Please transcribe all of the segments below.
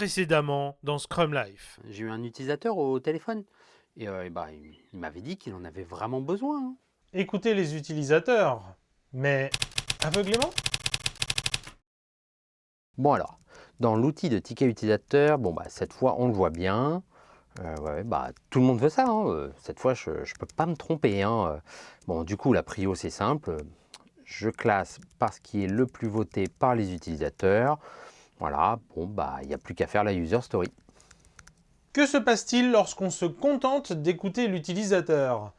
précédemment dans Scrum Life. J'ai eu un utilisateur au téléphone et il m'avait dit qu'il en avait vraiment besoin, hein. Écoutez les utilisateurs, mais aveuglément? Bon alors, dans l'outil de ticket utilisateur, cette fois on le voit bien. Tout le monde veut ça, hein. Cette fois je ne peux pas me tromper, hein. Bon, du coup la prio c'est simple. Je classe par ce qui est le plus voté par les utilisateurs. Voilà, il n'y a plus qu'à faire la user story. Que se passe-t-il lorsqu'on se contente d'écouter l'utilisateur?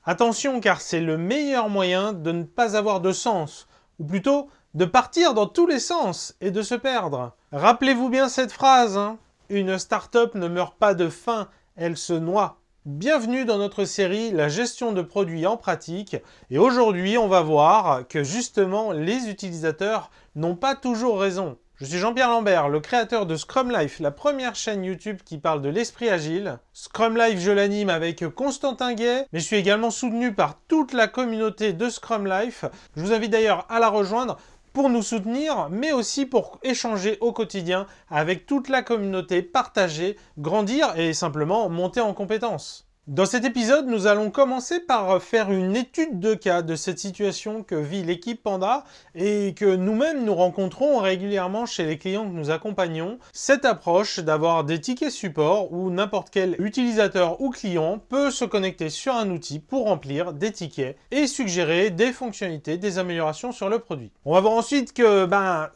Attention, car c'est le meilleur moyen de ne pas avoir de sens, ou plutôt de partir dans tous les sens et de se perdre. Rappelez-vous bien cette phrase, hein. Une start-up ne meurt pas de faim, elle se noie. Bienvenue dans notre série La gestion de produits en pratique, et aujourd'hui on va voir que justement les utilisateurs n'ont pas toujours raison. Je suis Jean-Pierre Lambert, le créateur de Scrum Life, la première chaîne YouTube qui parle de l'esprit agile. Scrum Life, je l'anime avec Constantin Gay, mais je suis également soutenu par toute la communauté de Scrum Life. Je vous invite d'ailleurs à la rejoindre pour nous soutenir, mais aussi pour échanger au quotidien avec toute la communauté, partager, grandir et simplement monter en compétences. Dans cet épisode, nous allons commencer par faire une étude de cas de cette situation que vit l'équipe Panda et que nous-mêmes nous rencontrons régulièrement chez les clients que nous accompagnons. Cette approche d'avoir des tickets support où n'importe quel utilisateur ou client peut se connecter sur un outil pour remplir des tickets et suggérer des fonctionnalités, des améliorations sur le produit. On va voir ensuite que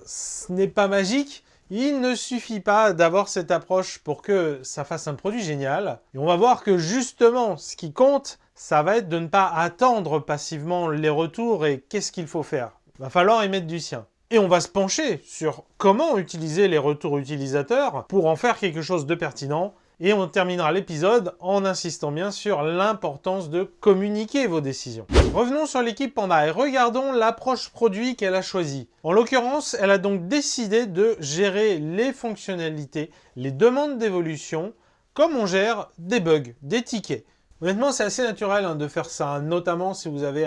ce n'est pas magique. Il ne suffit pas d'avoir cette approche pour que ça fasse un produit génial. Et on va voir que justement, ce qui compte, ça va être de ne pas attendre passivement les retours et qu'est-ce qu'il faut faire. Il va falloir y mettre du sien. Et on va se pencher sur comment utiliser les retours utilisateurs pour en faire quelque chose de pertinent. Et on terminera l'épisode en insistant bien sur l'importance de communiquer vos décisions. Revenons sur l'équipe Panda et regardons l'approche produit qu'elle a choisie. En l'occurrence, elle a donc décidé de gérer les fonctionnalités, les demandes d'évolution, comme on gère des bugs, des tickets. Honnêtement, c'est assez naturel de faire ça, notamment si vous avez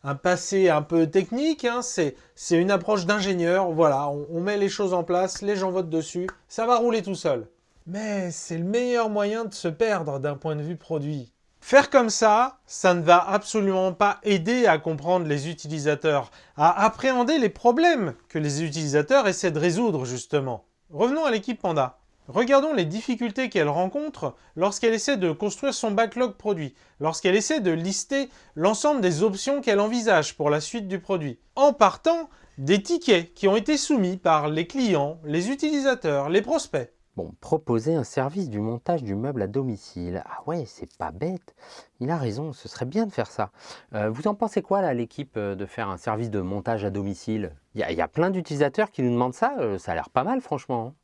un passé un peu technique. C'est une approche d'ingénieur. Voilà, on met les choses en place, les gens votent dessus, ça va rouler tout seul. Mais c'est le meilleur moyen de se perdre d'un point de vue produit. Faire comme ça ne va absolument pas aider à comprendre les utilisateurs, à appréhender les problèmes que les utilisateurs essaient de résoudre justement. Revenons à l'équipe Panda. Regardons les difficultés qu'elle rencontre lorsqu'elle essaie de construire son backlog produit, lorsqu'elle essaie de lister l'ensemble des options qu'elle envisage pour la suite du produit, en partant des tickets qui ont été soumis par les clients, les utilisateurs, les prospects. Bon, proposer un service du montage du meuble à domicile. Ah ouais, c'est pas bête. Il a raison, ce serait bien de faire ça. Vous en pensez quoi, là, l'équipe, de faire un service de montage à domicile? Il y a plein d'utilisateurs qui nous demandent ça. Ça a l'air pas mal, franchement,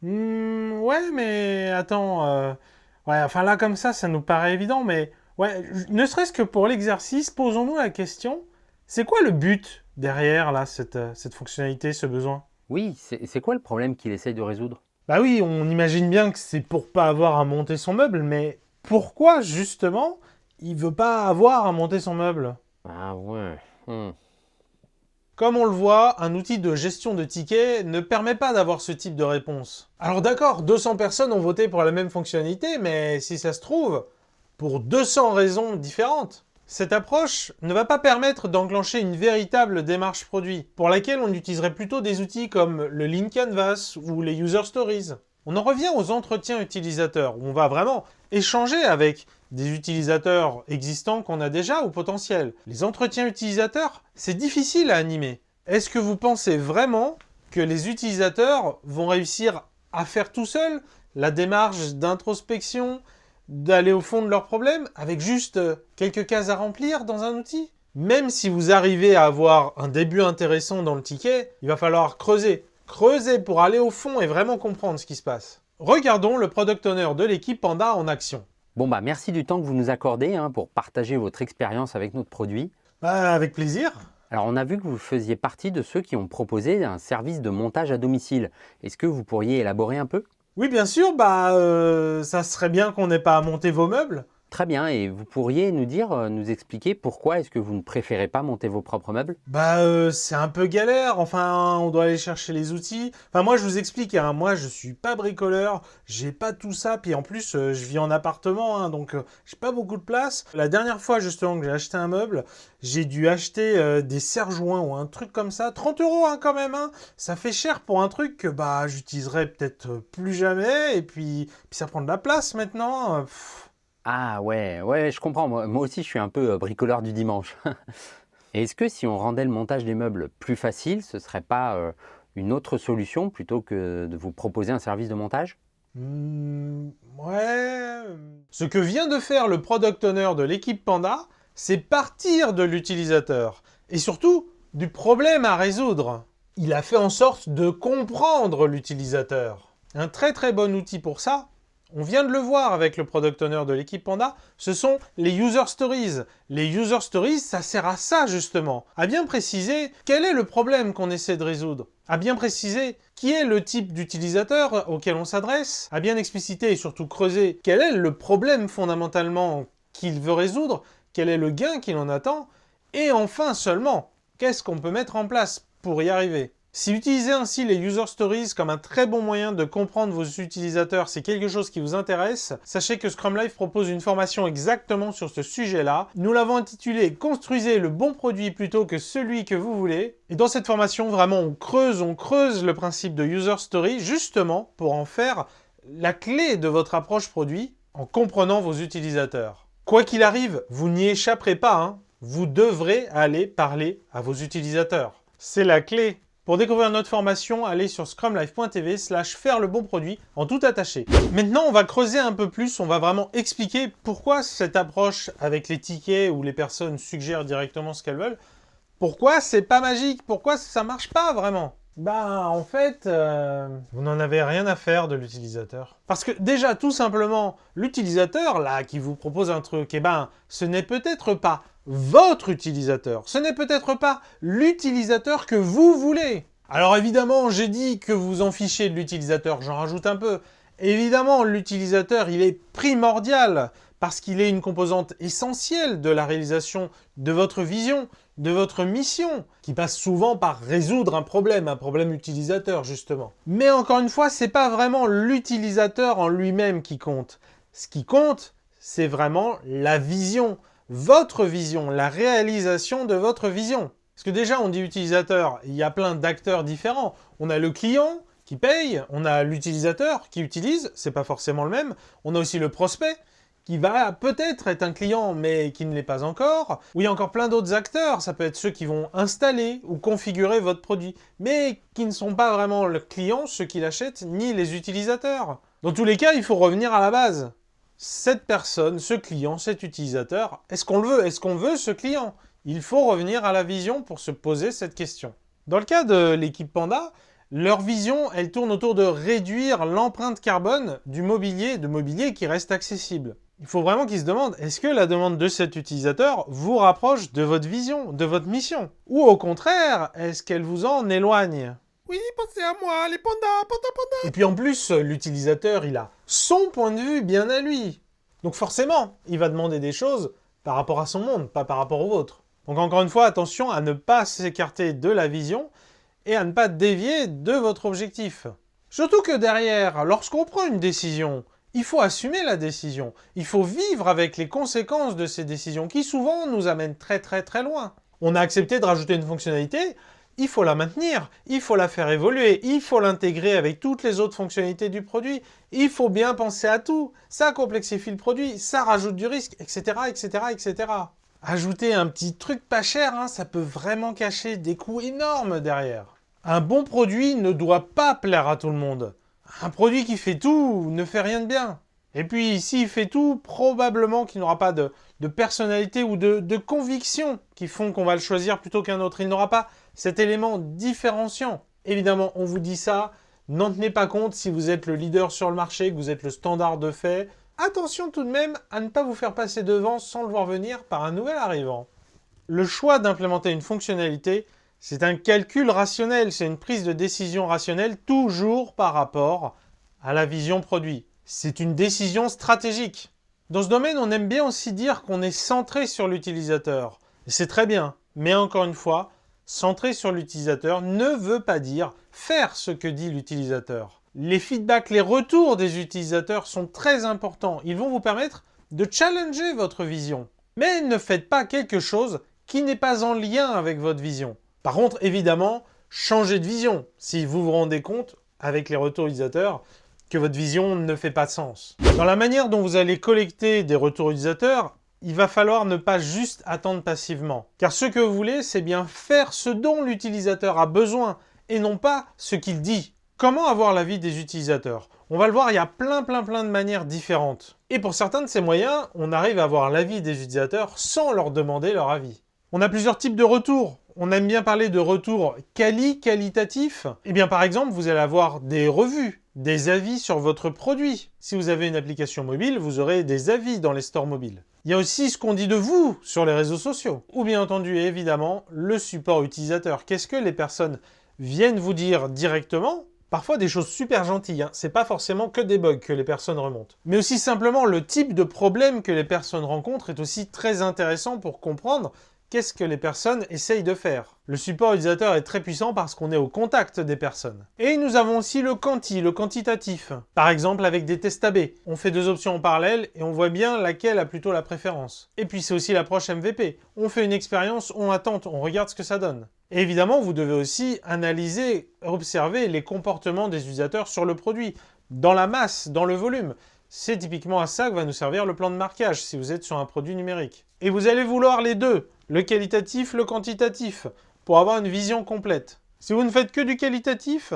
hein. Ouais, mais attends. Ouais, enfin là, comme ça nous paraît évident, mais ouais, ne serait-ce que pour l'exercice, posons-nous la question, c'est quoi le but derrière là, cette fonctionnalité, ce besoin? Oui, c'est quoi le problème qu'il essaye de résoudre? Bah oui, on imagine bien que c'est pour pas avoir à monter son meuble, mais pourquoi justement il veut pas avoir à monter son meuble? Ah ouais. Comme on le voit, un outil de gestion de tickets ne permet pas d'avoir ce type de réponse. Alors d'accord, 200 personnes ont voté pour la même fonctionnalité, mais si ça se trouve, pour 200 raisons différentes. Cette approche ne va pas permettre d'enclencher une véritable démarche produit, pour laquelle on utiliserait plutôt des outils comme le Lean Canvas ou les User Stories. On en revient aux entretiens utilisateurs, où on va vraiment échanger avec des utilisateurs existants qu'on a déjà ou potentiels. Les entretiens utilisateurs, c'est difficile à animer. Est-ce que vous pensez vraiment que les utilisateurs vont réussir à faire tout seuls la démarche d'introspection, d'aller au fond de leurs problèmes avec juste quelques cases à remplir dans un outil? Même si vous arrivez à avoir un début intéressant dans le ticket, il va falloir creuser. Creuser pour aller au fond et vraiment comprendre ce qui se passe. Regardons le product owner de l'équipe Panda en action. Merci du temps que vous nous accordez, hein, pour partager votre expérience avec notre produit. Avec plaisir. Alors, on a vu que vous faisiez partie de ceux qui ont proposé un service de montage à domicile. Est-ce que vous pourriez élaborer un peu? Oui, bien sûr, ça serait bien qu'on n'ait pas à monter vos meubles. Très bien, et vous pourriez nous dire, nous expliquer pourquoi est-ce que vous ne préférez pas monter vos propres meubles? C'est un peu galère, enfin, on doit aller chercher les outils. Enfin, moi, je vous explique, hein, moi, je suis pas bricoleur, j'ai pas tout ça, puis en plus, je vis en appartement, hein, donc j'ai pas beaucoup de place. La dernière fois, justement, que j'ai acheté un meuble, j'ai dû acheter des serre-joints ou un truc comme ça, 30 euros, hein, quand même, hein. Ça fait cher pour un truc que, j'utiliserai peut-être plus jamais, et puis ça prend de la place maintenant. Ah ouais, ouais, je comprends. Moi aussi, je suis un peu bricoleur du dimanche. Et est-ce que si on rendait le montage des meubles plus facile, ce serait pas une autre solution plutôt que de vous proposer un service de montage? Ouais. Ce que vient de faire le product owner de l'équipe Panda, c'est partir de l'utilisateur et surtout du problème à résoudre. Il a fait en sorte de comprendre l'utilisateur. Un très très bon outil pour ça, on vient de le voir avec le product owner de l'équipe Panda, ce sont les user stories. Les user stories, ça sert à ça justement, à bien préciser quel est le problème qu'on essaie de résoudre, à bien préciser qui est le type d'utilisateur auquel on s'adresse, à bien expliciter et surtout creuser quel est le problème fondamentalement qu'il veut résoudre, quel est le gain qu'il en attend, et enfin seulement, qu'est-ce qu'on peut mettre en place pour y arriver. Si utiliser ainsi les user stories comme un très bon moyen de comprendre vos utilisateurs, c'est quelque chose qui vous intéresse, sachez que Scrum Life propose une formation exactement sur ce sujet-là. Nous l'avons intitulée « Construisez le bon produit plutôt que celui que vous voulez ». Et dans cette formation, vraiment, on creuse le principe de user story, justement pour en faire la clé de votre approche produit en comprenant vos utilisateurs. Quoi qu'il arrive, vous n'y échapperez pas, hein. Vous devrez aller parler à vos utilisateurs. C'est la clé. Pour découvrir notre formation, allez sur scrumlife.tv/faire le bon produit en tout attaché. Maintenant, on va creuser un peu plus, on va vraiment expliquer pourquoi cette approche avec les tickets où les personnes suggèrent directement ce qu'elles veulent, pourquoi c'est pas magique, pourquoi ça marche pas vraiment. En fait, vous n'en avez rien à faire de l'utilisateur. Parce que déjà, tout simplement, l'utilisateur, là, qui vous propose un truc, ce n'est peut-être pas votre utilisateur. Ce n'est peut-être pas l'utilisateur que vous voulez. Alors évidemment, j'ai dit que vous en fichez de l'utilisateur, j'en rajoute un peu. Évidemment, l'utilisateur, il est primordial parce qu'il est une composante essentielle de la réalisation de votre vision, de votre mission, qui passe souvent par résoudre un problème utilisateur justement. Mais encore une fois, c'est pas vraiment l'utilisateur en lui-même qui compte. Ce qui compte, c'est vraiment la vision, votre vision, la réalisation de votre vision. Parce que déjà, on dit utilisateur, il y a plein d'acteurs différents. On a le client qui paye, on a l'utilisateur qui utilise, c'est pas forcément le même. On a aussi le prospect, qui va peut-être être un client, mais qui ne l'est pas encore. Ou il y a encore plein d'autres acteurs, ça peut être ceux qui vont installer ou configurer votre produit, mais qui ne sont pas vraiment le client, ceux qui l'achètent, ni les utilisateurs. Dans tous les cas, il faut revenir à la base. Cette personne, ce client, cet utilisateur, est-ce qu'on le veut? Est-ce qu'on veut ce client? Il faut revenir à la vision pour se poser cette question. Dans le cas de l'équipe Panda, leur vision, elle tourne autour de réduire l'empreinte carbone du mobilier qui reste accessible. Il faut vraiment qu'ils se demandent, est-ce que la demande de cet utilisateur vous rapproche de votre vision, de votre mission? Ou au contraire, est-ce qu'elle vous en éloigne? Oui, pensez à moi, les pandas, pandas. Et puis en plus, l'utilisateur, il a son point de vue bien à lui. Donc forcément, il va demander des choses par rapport à son monde, pas par rapport au vôtre. Donc encore une fois, attention à ne pas s'écarter de la vision et à ne pas dévier de votre objectif. Surtout que derrière, lorsqu'on prend une décision, il faut assumer la décision. Il faut vivre avec les conséquences de ces décisions qui souvent nous amènent très très très loin. On a accepté de rajouter une fonctionnalité, il faut la maintenir, il faut la faire évoluer, il faut l'intégrer avec toutes les autres fonctionnalités du produit, il faut bien penser à tout. Ça complexifie le produit, ça rajoute du risque, etc. etc., etc. Ajouter un petit truc pas cher, ça peut vraiment cacher des coûts énormes derrière. Un bon produit ne doit pas plaire à tout le monde. Un produit qui fait tout ne fait rien de bien. Et puis, s'il fait tout, probablement qu'il n'aura pas de personnalité ou de conviction qui font qu'on va le choisir plutôt qu'un autre. Il n'aura pas cet élément différenciant. Évidemment, on vous dit ça, n'en tenez pas compte si vous êtes le leader sur le marché, que vous êtes le standard de fait. Attention tout de même à ne pas vous faire passer devant sans le voir venir par un nouvel arrivant. Le choix d'implémenter une fonctionnalité, c'est un calcul rationnel, c'est une prise de décision rationnelle toujours par rapport à la vision produit. C'est une décision stratégique. Dans ce domaine, on aime bien aussi dire qu'on est centré sur l'utilisateur. Et c'est très bien, mais encore une fois, centré sur l'utilisateur ne veut pas dire faire ce que dit l'utilisateur. Les feedbacks, les retours des utilisateurs sont très importants. Ils vont vous permettre de challenger votre vision. Mais ne faites pas quelque chose qui n'est pas en lien avec votre vision. Par contre, évidemment, changez de vision si vous vous rendez compte, avec les retours utilisateurs, que votre vision ne fait pas de sens. Dans la manière dont vous allez collecter des retours utilisateurs, il va falloir ne pas juste attendre passivement. Car ce que vous voulez, c'est bien faire ce dont l'utilisateur a besoin et non pas ce qu'il dit. Comment avoir l'avis des utilisateurs? On va le voir, il y a plein de manières différentes. Et pour certains de ces moyens, on arrive à avoir l'avis des utilisateurs sans leur demander leur avis. On a plusieurs types de retours. On aime bien parler de retours qualitatifs. Eh bien par exemple, vous allez avoir des revues, des avis sur votre produit. Si vous avez une application mobile, vous aurez des avis dans les stores mobiles. Il y a aussi ce qu'on dit de vous sur les réseaux sociaux. Ou bien entendu, évidemment, le support utilisateur. Qu'est-ce que les personnes viennent vous dire directement? Parfois des choses super gentilles, hein. C'est pas forcément que des bugs que les personnes remontent. Mais aussi simplement le type de problème que les personnes rencontrent est aussi très intéressant pour comprendre qu'est-ce que les personnes essayent de faire. Le support utilisateur est très puissant parce qu'on est au contact des personnes. Et nous avons aussi le quantitatif. Par exemple avec des tests AB. On fait deux options en parallèle et on voit bien laquelle a plutôt la préférence. Et puis c'est aussi l'approche MVP. On fait une expérience, on attend, on regarde ce que ça donne. Et évidemment, vous devez aussi analyser, observer les comportements des utilisateurs sur le produit, dans la masse, dans le volume. C'est typiquement à ça que va nous servir le plan de marquage si vous êtes sur un produit numérique. Et vous allez vouloir les deux, le qualitatif, le quantitatif, pour avoir une vision complète. Si vous ne faites que du qualitatif,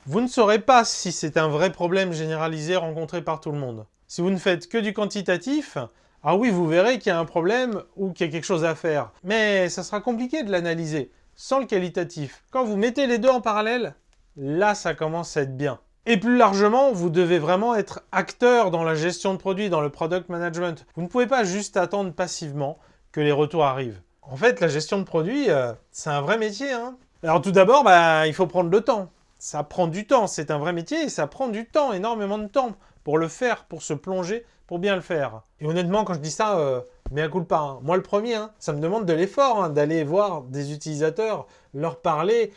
vous ne saurez pas si c'est un vrai problème généralisé rencontré par tout le monde. Si vous ne faites que du quantitatif, ah oui, vous verrez qu'il y a un problème ou qu'il y a quelque chose à faire. Mais ça sera compliqué de l'analyser sans le qualitatif. Quand vous mettez les deux en parallèle, là, ça commence à être bien. Et plus largement, vous devez vraiment être acteur dans la gestion de produits, dans le product management. Vous ne pouvez pas juste attendre passivement que les retours arrivent. En fait, la gestion de produits, c'est un vrai métier, hein. Alors tout d'abord, il faut prendre le temps. Ça prend du temps, c'est un vrai métier et ça prend du temps, énormément de temps pour le faire, pour se plonger, pour bien le faire. Et honnêtement, quand je dis ça, mea culpa, hein. Moi le premier, hein, ça me demande de l'effort, hein, d'aller voir des utilisateurs, leur parler,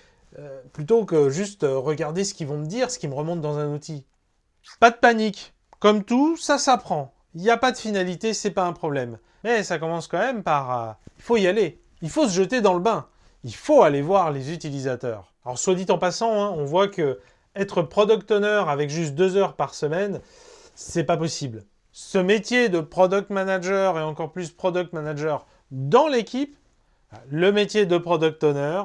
plutôt que juste regarder ce qu'ils vont me dire, ce qui me remonte dans un outil. Pas de panique. Comme tout, ça s'apprend. Il n'y a pas de finalité, c'est pas un problème. Mais ça commence quand même par... il faut y aller. Il faut se jeter dans le bain. Il faut aller voir les utilisateurs. Alors soit dit en passant, hein, on voit que être product owner avec juste 2 heures par semaine, c'est pas possible. Ce métier de product manager et encore plus product manager dans l'équipe, le métier de product owner,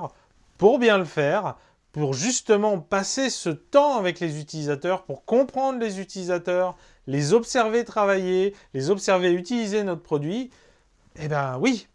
pour bien le faire, pour justement passer ce temps avec les utilisateurs, pour comprendre les utilisateurs, les observer travailler, les observer utiliser notre produit, eh bien oui,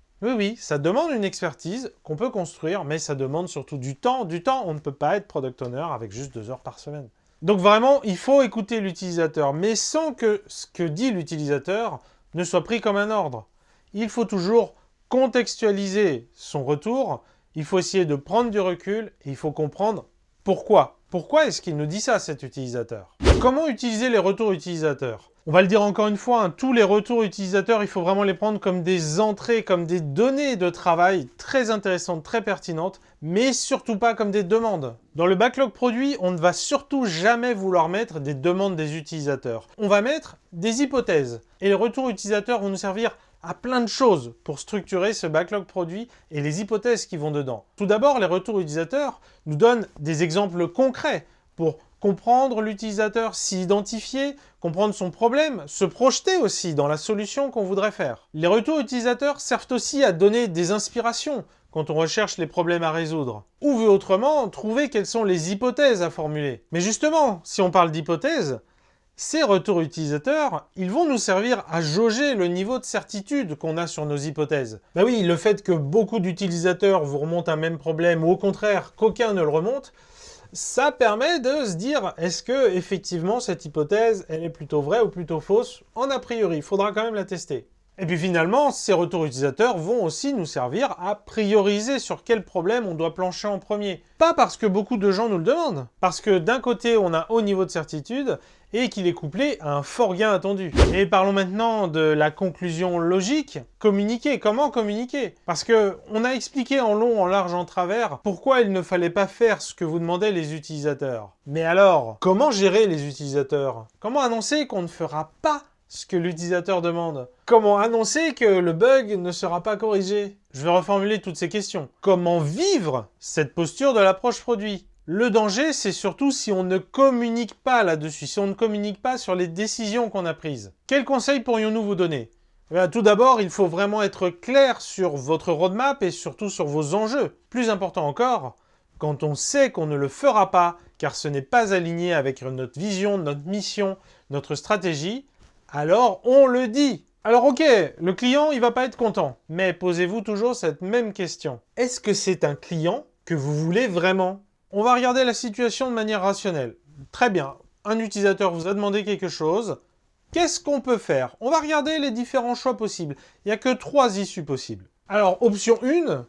ça demande une expertise qu'on peut construire, mais ça demande surtout du temps. Du temps, on ne peut pas être product owner avec juste 2 heures par semaine. Donc vraiment, il faut écouter l'utilisateur, mais sans que ce que dit l'utilisateur ne soit pris comme un ordre. Il faut toujours contextualiser son retour, il faut essayer de prendre du recul et il faut comprendre pourquoi. Pourquoi est-ce qu'il nous dit ça, cet utilisateur? Comment utiliser les retours utilisateurs? On va le dire encore une fois, hein, tous les retours utilisateurs, il faut vraiment les prendre comme des entrées, comme des données de travail très intéressantes, très pertinentes, mais surtout pas comme des demandes. Dans le backlog produit, on ne va surtout jamais vouloir mettre des demandes des utilisateurs. On va mettre des hypothèses. Et les retours utilisateurs vont nous servir à plein de choses pour structurer ce backlog produit et les hypothèses qui vont dedans. Tout d'abord, les retours utilisateurs nous donnent des exemples concrets pour comprendre l'utilisateur, s'y identifier, comprendre son problème, se projeter aussi dans la solution qu'on voudrait faire. Les retours utilisateurs servent aussi à donner des inspirations quand on recherche les problèmes à résoudre. Ou vu autrement, trouver quelles sont les hypothèses à formuler. Mais justement, si on parle d'hypothèses, ces retours utilisateurs, ils vont nous servir à jauger le niveau de certitude qu'on a sur nos hypothèses. Ben oui, le fait que beaucoup d'utilisateurs vous remontent un même problème, ou au contraire, qu'aucun ne le remonte, ça permet de se dire, est-ce que effectivement cette hypothèse, elle est plutôt vraie ou plutôt fausse? En a priori, il faudra quand même la tester. Et puis finalement, ces retours utilisateurs vont aussi nous servir à prioriser sur quel problème on doit plancher en premier. Pas parce que beaucoup de gens nous le demandent, parce que d'un côté, on a haut niveau de certitude, et qu'il est couplé à un fort gain attendu. Et parlons maintenant de la conclusion logique. Communiquer, comment communiquer? Parce que on a expliqué en long, en large, en travers pourquoi il ne fallait pas faire ce que vous demandaient les utilisateurs. Mais alors, comment gérer les utilisateurs? Comment annoncer qu'on ne fera pas ce que l'utilisateur demande? Comment annoncer que le bug ne sera pas corrigé? Je vais reformuler toutes ces questions. Comment vivre cette posture de l'approche produit? Le danger, c'est surtout si on ne communique pas là-dessus, si on ne communique pas sur les décisions qu'on a prises. Quels conseils pourrions-nous vous donner? Tout d'abord, il faut vraiment être clair sur votre roadmap et surtout sur vos enjeux. Plus important encore, quand on sait qu'on ne le fera pas, car ce n'est pas aligné avec notre vision, notre mission, notre stratégie, alors on le dit. Alors ok, le client, il va pas être content, mais posez-vous toujours cette même question. Est-ce que c'est un client que vous voulez vraiment? On va regarder la situation de manière rationnelle. Très bien, un utilisateur vous a demandé quelque chose. Qu'est-ce qu'on peut faire? On va regarder les différents choix possibles. Il n'y a que 3 issues possibles. Alors, option 1,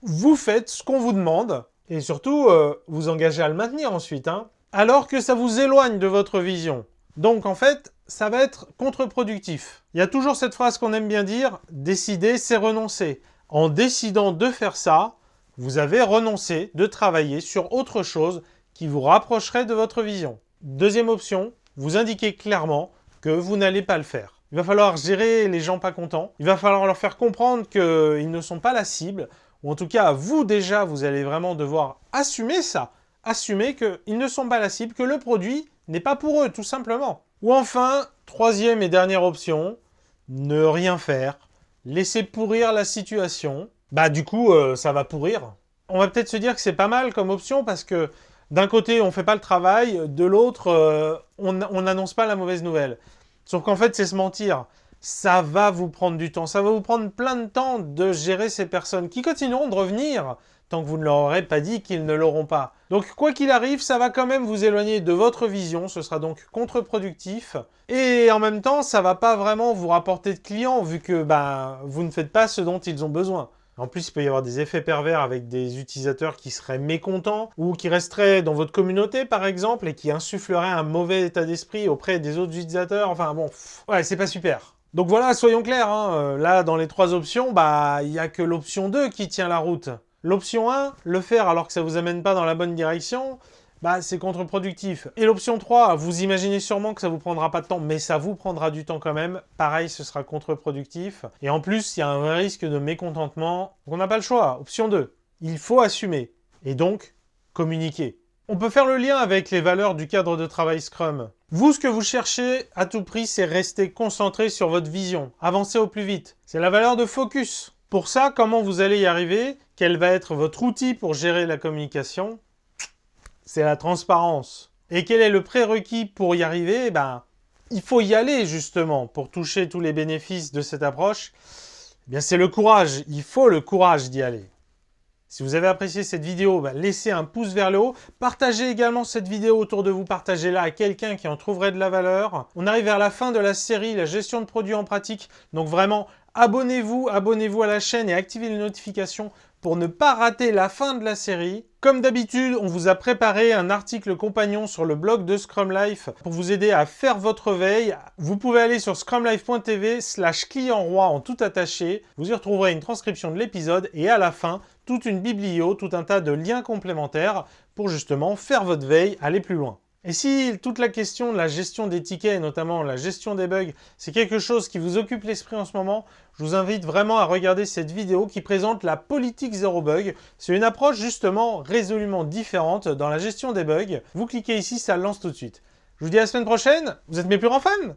vous faites ce qu'on vous demande, et surtout, vous engagez à le maintenir ensuite, alors que ça vous éloigne de votre vision. Donc, en fait, ça va être contre-productif. Il y a toujours cette phrase qu'on aime bien dire, décider, c'est renoncer. En décidant de faire ça, vous avez renoncé de travailler sur autre chose qui vous rapprocherait de votre vision. Deuxième option, vous indiquez clairement que vous n'allez pas le faire. Il va falloir gérer les gens pas contents, il va falloir leur faire comprendre qu'ils ne sont pas la cible, ou en tout cas, vous déjà, vous allez vraiment devoir assumer ça, assumer qu'ils ne sont pas la cible, que le produit n'est pas pour eux, tout simplement. Ou enfin, troisième et dernière option, ne rien faire, laisser pourrir la situation. Du coup, ça va pourrir. On va peut-être se dire que c'est pas mal comme option parce que d'un côté, on fait pas le travail, de l'autre, on n'annonce pas la mauvaise nouvelle. Sauf qu'en fait, c'est se mentir. Ça va vous prendre du temps, ça va vous prendre plein de temps de gérer ces personnes qui continueront de revenir tant que vous ne leur aurez pas dit qu'ils ne l'auront pas. Donc quoi qu'il arrive, ça va quand même vous éloigner de votre vision, ce sera donc contre-productif. Et en même temps, ça va pas vraiment vous rapporter de clients vu que vous ne faites pas ce dont ils ont besoin. En plus, il peut y avoir des effets pervers avec des utilisateurs qui seraient mécontents ou qui resteraient dans votre communauté, par exemple, et qui insuffleraient un mauvais état d'esprit auprès des autres utilisateurs. Enfin bon, ouais, c'est pas super. Donc voilà, soyons clairs, là, dans les 3 options, il n'y a que l'option 2 qui tient la route. L'option 1, le faire alors que ça ne vous amène pas dans la bonne direction, c'est contre-productif. Et l'option 3, vous imaginez sûrement que ça ne vous prendra pas de temps, mais ça vous prendra du temps quand même. Pareil, ce sera contre-productif. Et en plus, il y a un vrai risque de mécontentement. Donc on n'a pas le choix. Option 2, il faut assumer. Et donc, communiquer. On peut faire le lien avec les valeurs du cadre de travail Scrum. Vous, ce que vous cherchez à tout prix, c'est rester concentré sur votre vision. Avancer au plus vite. C'est la valeur de focus. Pour ça, comment vous allez y arriver? Quel va être votre outil pour gérer la communication? C'est la transparence. Et quel est le prérequis pour y arriver? Il faut y aller justement pour toucher tous les bénéfices de cette approche. C'est le courage. Il faut le courage d'y aller. Si vous avez apprécié cette vidéo, laissez un pouce vers le haut. Partagez également cette vidéo autour de vous. Partagez-la à quelqu'un qui en trouverait de la valeur. On arrive vers la fin de la série, la gestion de produits en pratique. Donc vraiment, abonnez-vous à la chaîne et activez les notifications pour ne pas rater la fin de la série. Comme d'habitude, on vous a préparé un article compagnon sur le blog de Scrum Life pour vous aider à faire votre veille. Vous pouvez aller sur scrumlife.tv/client-roi en tout attaché. Vous y retrouverez une transcription de l'épisode et à la fin, toute une biblio, tout un tas de liens complémentaires pour justement faire votre veille, aller plus loin. Et si toute la question de la gestion des tickets, et notamment la gestion des bugs, c'est quelque chose qui vous occupe l'esprit en ce moment, je vous invite vraiment à regarder cette vidéo qui présente la politique zéro bug. C'est une approche justement résolument différente dans la gestion des bugs. Vous cliquez ici, ça lance tout de suite. Je vous dis à la semaine prochaine, vous êtes mes plus grands fans!